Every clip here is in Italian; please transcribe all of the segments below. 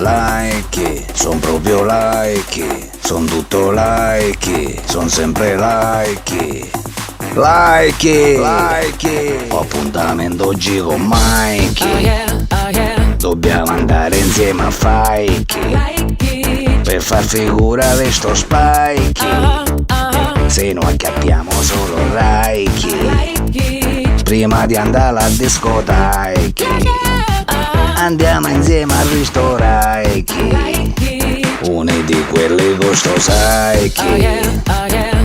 like, son proprio like, son tutto like, son sempre like. Like, ho appuntamento oggi con Mike. Dobbiamo andare insieme a Fike per far figura di sto Spike. Se no accappiamo solo Raiki prima di andare alla discoteca. Andiamo insieme al ristorante, uno di quelli con sto Saiki.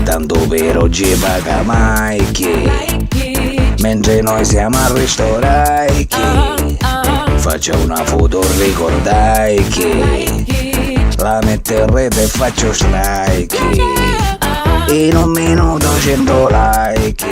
Tanto per oggi paga Mike, mentre noi siamo al ristorante. Faccio una foto, ricordai che la metterete e faccio strike. In un minuto 100 like.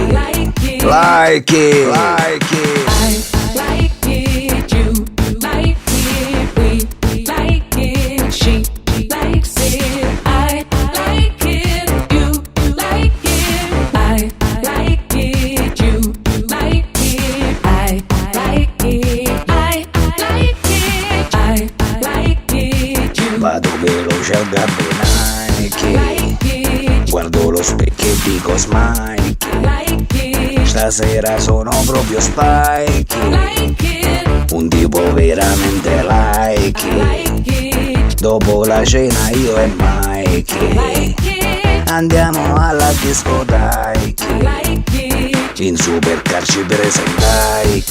Like it, like it. I like it, you like it, we like it, she likes it. I like it, you like it. I like it, you like it. I like it, I like it. I like it, you Vado veloce al Nike, guardo lo specchio e dico smike. Stasera sono proprio Spike, un tipo veramente like. Dopo la cena io e Mike andiamo alla discoteca. In supercar ci presentai,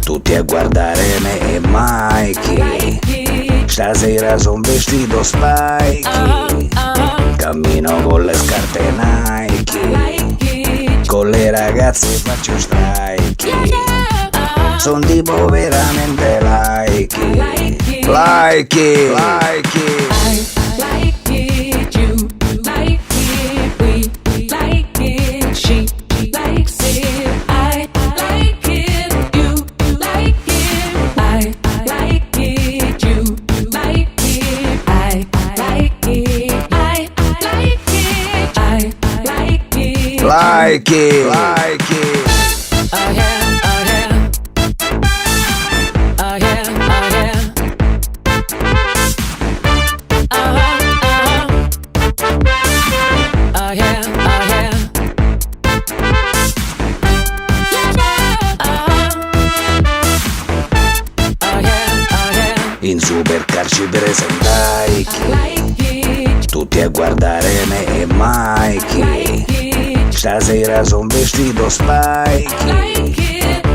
tutti a guardare me e Mike. Stasera son vestito Spike, cammino con le scarpe Nike, con le ragazze faccio strike. Son tipo veramente like. Like it, like it. I like it, you like it, we like it, she likes it. I like it, you like it. I like it, you like it. I like it, I like it. I like it. Like it, like it. Oh yeah, oh yeah. Oh yeah, oh yeah. Oh yeah, oh yeah. Oh yeah, oh yeah. In supercar ci presentai, tutti a guardare me e Mike. Stasera son vestito Spike,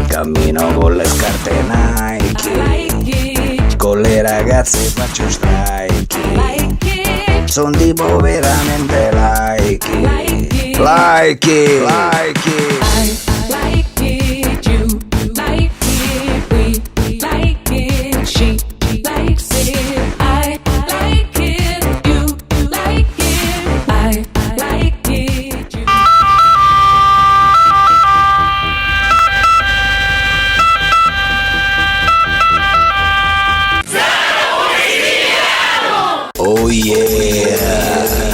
cammino con le scarpe Nike, con le ragazze faccio strike. Son tipo veramente like. Like it, like it. I like it, you like it, we like it, she likes it. I like it, you like it. I like it, you. Oh yeah.